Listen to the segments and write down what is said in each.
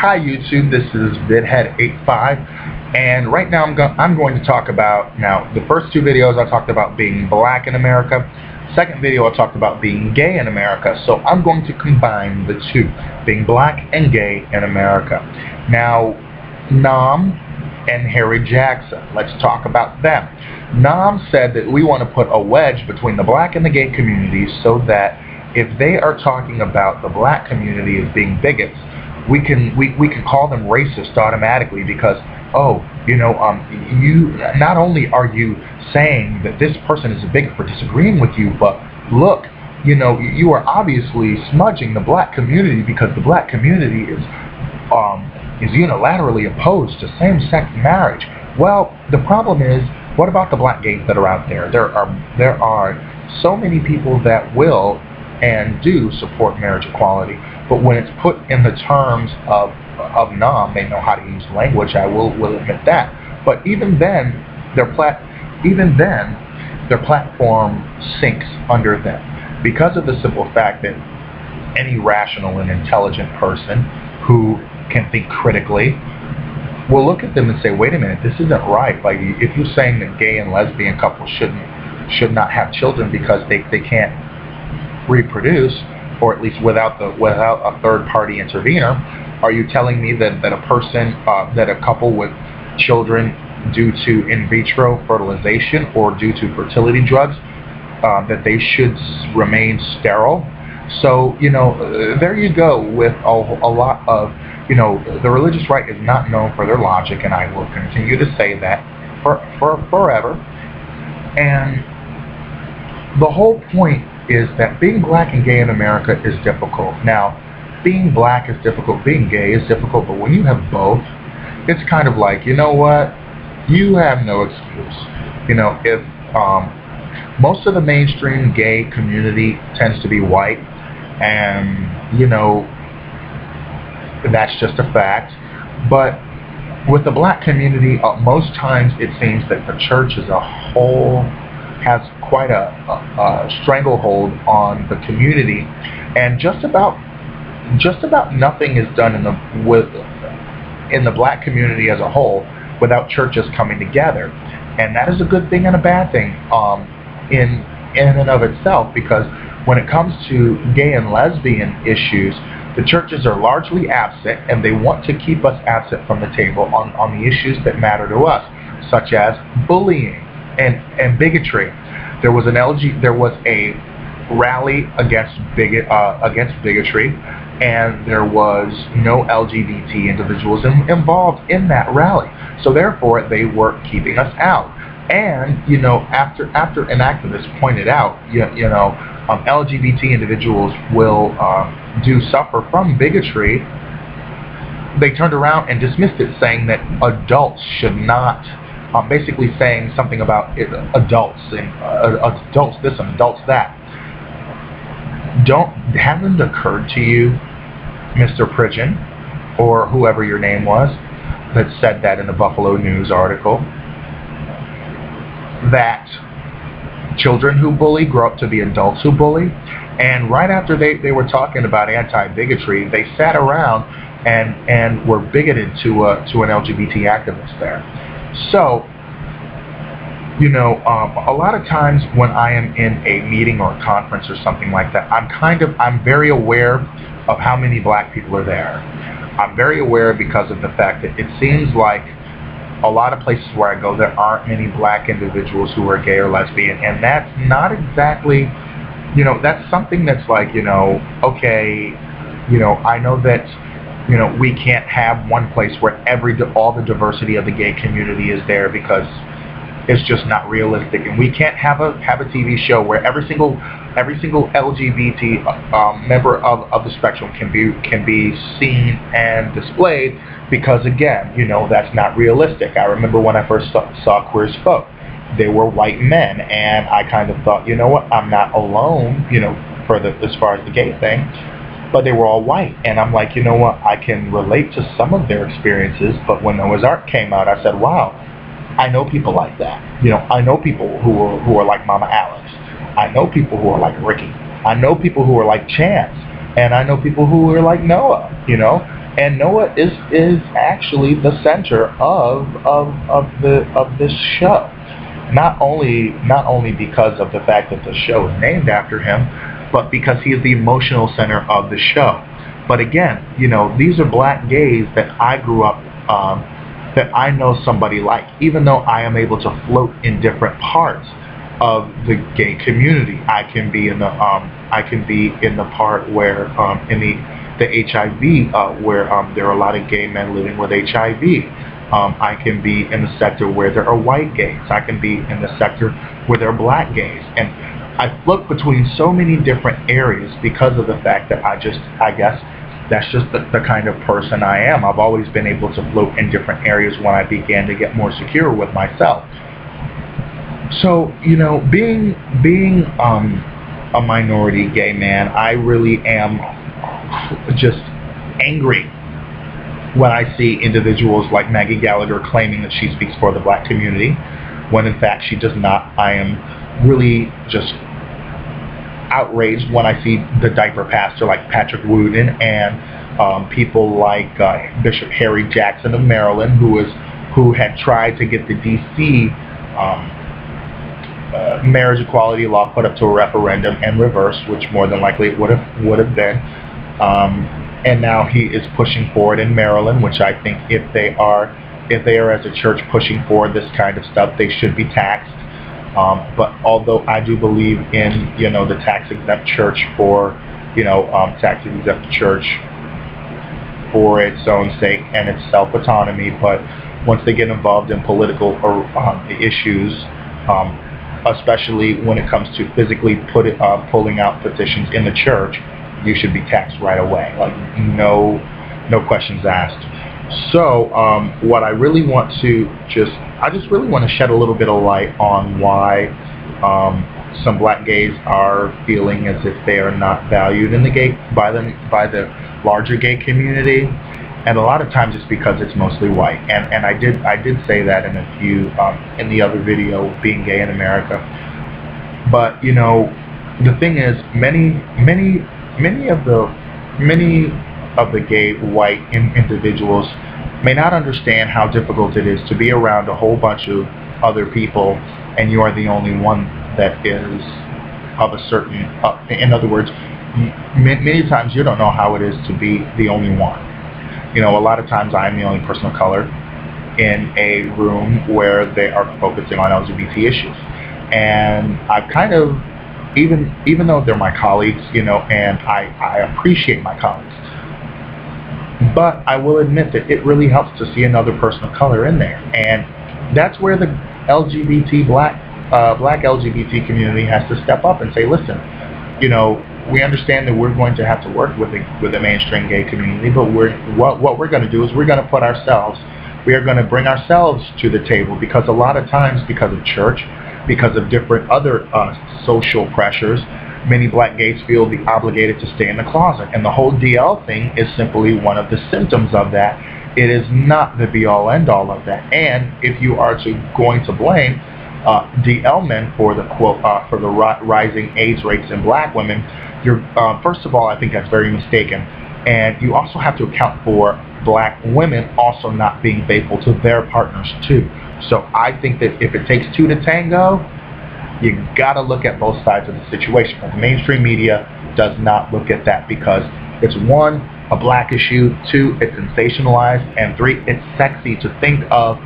Hi YouTube, this is VidHead85, and right now I'm going to talk about, the first two videos I talked about being black in America. Second video I talked about being gay in America, so I'm going to combine the two, being black and gay in America. Now, Nam and Harry Jackson, let's talk about them. Nam said that we want to put a wedge between the black and the gay communities so that if they are talking about the black community as being bigots, we can call them racist automatically because, you not only are you saying that this person is a bigot for disagreeing with you, but look, you are obviously smudging the black community because the black community is unilaterally opposed to same-sex marriage. Well, the problem is, what about the black gays that are out there? There are so many people that will and do support marriage equality, but when it's put in the terms of Nam, they know how to use language, I will admit that. But even then, their platform sinks under them because of the simple fact that any rational and intelligent person who can think critically will look at them and say, wait a minute, this isn't right. Like, if you're saying that gay and lesbian couples should not have children because they can't reproduce, or at least without a third party intervener, are you telling me that a couple with children due to in vitro fertilization or due to fertility drugs, that they should remain sterile? So, there you go with a lot of, the religious right is not known for their logic, and I will continue to say that for forever. And the whole point is that being black and gay in America is difficult. Now, being black is difficult, being gay is difficult, but when you have both, it's kind of like, you know what, you have no excuse. If most of the mainstream gay community tends to be white, and that's just a fact, but with the black community, most times it seems that the church as a whole has quite a stranglehold on the community, and just about nothing is done in the black community as a whole without churches coming together, and that is a good thing and a bad thing in and of itself, because when it comes to gay and lesbian issues, the churches are largely absent, and they want to keep us absent from the table on the issues that matter to us, such as bullying and bigotry. There was a rally against bigotry, and there was no LGBT individuals involved in that rally. So therefore, they were keeping us out. And after an activist pointed out, LGBT individuals will do suffer from bigotry, they turned around and dismissed it, saying that adults should not. Basically saying something about adults and adults this and adults that. Hasn't it occurred to you, Mr. Pridgeon, or whoever your name was, that said that in the Buffalo News article, that children who bully grow up to be adults who bully? And right after they were talking about anti-bigotry, they sat around and were bigoted to an LGBT activist there. So, a lot of times when I am in a meeting or a conference or something like that, I'm very aware of how many black people are there. I'm very aware because of the fact that it seems like a lot of places where I go, there aren't many black individuals who are gay or lesbian, and that's not exactly, that's something that's like, okay, I know that we can't have one place where all the diversity of the gay community is there, because it's just not realistic, and we can't have a TV show where every single LGBT member of the spectrum can be seen and displayed, because again, that's not realistic. I remember when I first saw Queer as Folk, they were white men, and I kind of thought, you know what, I'm not alone, as far as the gay thing. But they were all white, and I'm like, you know what, I can relate to some of their experiences, but when Noah's Ark came out, I said, wow, I know people like that. I know people who are like Mama Alex. I know people who are like Ricky. I know people who are like Chance. And I know people who are like Noah, And Noah is actually the center of this show. Not only because of the fact that the show is named after him, but because he is the emotional center of the show. But again, these are black gays that I grew up, that I know somebody like, even though I am able to float in different parts of the gay community. I can be in the part where in the HIV, where there are a lot of gay men living with HIV. I can be in the sector where there are white gays. I can be in the sector where there are black gays. And I float between so many different areas because of the fact that I guess that's just the kind of person I am. I've always been able to float in different areas when I began to get more secure with myself. So, being a minority gay man, I really am just angry when I see individuals like Maggie Gallagher claiming that she speaks for the black community, when in fact she does not. I am really just outraged when I see the diaper pastor like Patrick Wooten and people like Bishop Harry Jackson of Maryland, who had tried to get the D.C. Marriage equality law put up to a referendum and reversed, which more than likely it would have been. And now he is pushing forward in Maryland, which I think if they are as a church pushing forward this kind of stuff, they should be taxed. But although I do believe in the tax-exempt church for tax-exempt church for its own sake and its self-autonomy, but once they get involved in political issues, especially when it comes to physically pulling out petitions in the church, you should be taxed right away, like no questions asked. So what I really want to I just really want to shed a little bit of light on why some black gays are feeling as if they are not valued in the by the larger gay community, and a lot of times it's because it's mostly white. And I did say that in a few in the other video, Being Gay in America. But the thing is, many of the gay white individuals may not understand how difficult it is to be around a whole bunch of other people and you are the only one that is of a certain in other words, many times you don't know how it is to be the only one. A lot of times I'm the only person of color in a room where they are focusing on LGBT issues, and I've kind of, even though they're my colleagues, and I appreciate my colleagues, but I will admit that it really helps to see another person of color in there, and that's where the black LGBT community has to step up and say, listen, we understand that we're going to have to work with the mainstream gay community, but what we're going to do is we are going to bring ourselves to the table, because a lot of times, because of church, because of different other social pressures, many black gays feel obligated to stay in the closet, and the whole DL thing is simply one of the symptoms of that. It is not the be-all end-all of that. And if you are going to blame DL men for the rising AIDS rates in black women, you're first of all, I think that's very mistaken, and you also have to account for black women also not being faithful to their partners too. So I think that if it takes two to tango, you got to look at both sides of the situation. The mainstream media does not look at that, because it's one, a black issue, two, it's sensationalized, and three, it's sexy to think of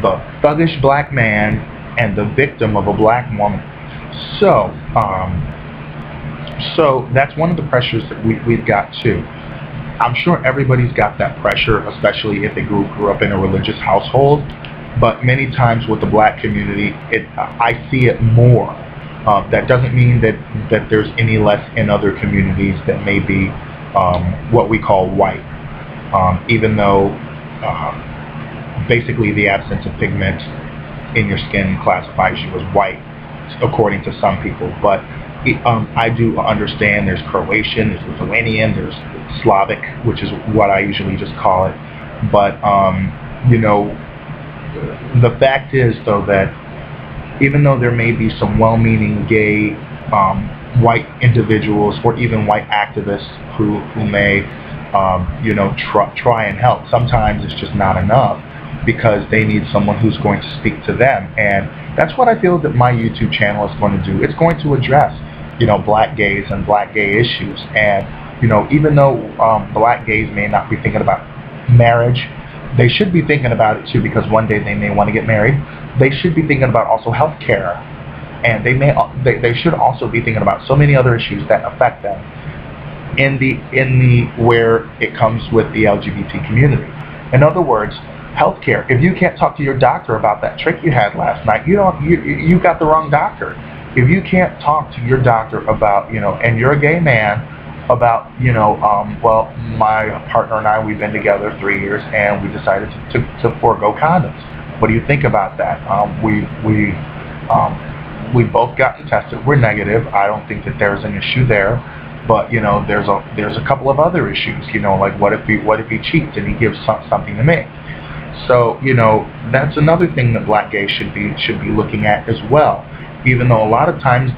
the thuggish black man and the victim of a black woman. So so that's one of the pressures that we've got too. I'm sure everybody's got that pressure, especially if they grew up in a religious household. But many times with the black community, I see it more. That doesn't mean that there's any less in other communities that may be what we call white, even though basically the absence of pigment in your skin classifies you as white, according to some people. But I do understand there's Croatian, there's Lithuanian, there's Slavic, which is what I usually just call it. But the fact is, though, that even though there may be some well-meaning gay white individuals or even white activists who may you know, try and help. Sometimes it's just not enough because they need someone who's going to speak to them, and that's what I feel that my YouTube channel is going to do. It's going to address, you know, black gays and black gay issues, and you know, even though black gays may not be thinking about marriage, they should be thinking about it too, because one day they may want to get married. They should be thinking about also health care, and they should also be thinking about so many other issues that affect them in the where it comes with the LGBT community. In other words, healthcare. If you can't talk to your doctor about that trick you had last night, you got the wrong doctor. If you can't talk to your doctor about, you know, and you're a gay man, about, you know, well, my partner and I, we've been together 3 years, and we decided to forego condoms. What do you think about that? We both gotten tested. We're negative. I don't think that there's an issue there. But you know, there's a couple of other issues. You know, like what if he cheats and he gives something to me? So you know, that's another thing that black gays should be looking at as well. Even though a lot of times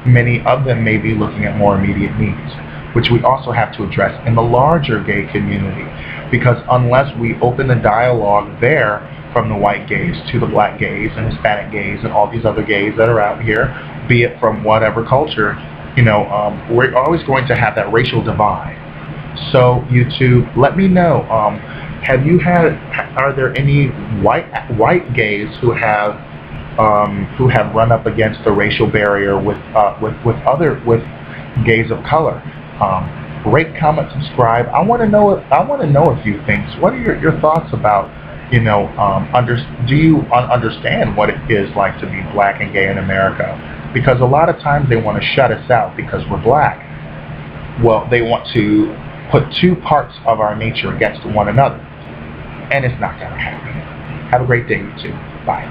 many of them may be looking at more immediate needs, which we also have to address in the larger gay community. Because unless we open the dialogue there, from the white gays to the black gays and Hispanic gays and all these other gays that are out here, be it from whatever culture, you know, we're always going to have that racial divide. So YouTube, let me know. Are there any white gays who have run up against the racial barrier with gays of color? Rate, comment, subscribe. I want to know a few things. What are your thoughts about, you know, do you understand what it is like to be black and gay in America? Because a lot of times they want to shut us out because we're black. Well, they want to put two parts of our nature against one another, and it's not going to happen. Have a great day, YouTube. Bye.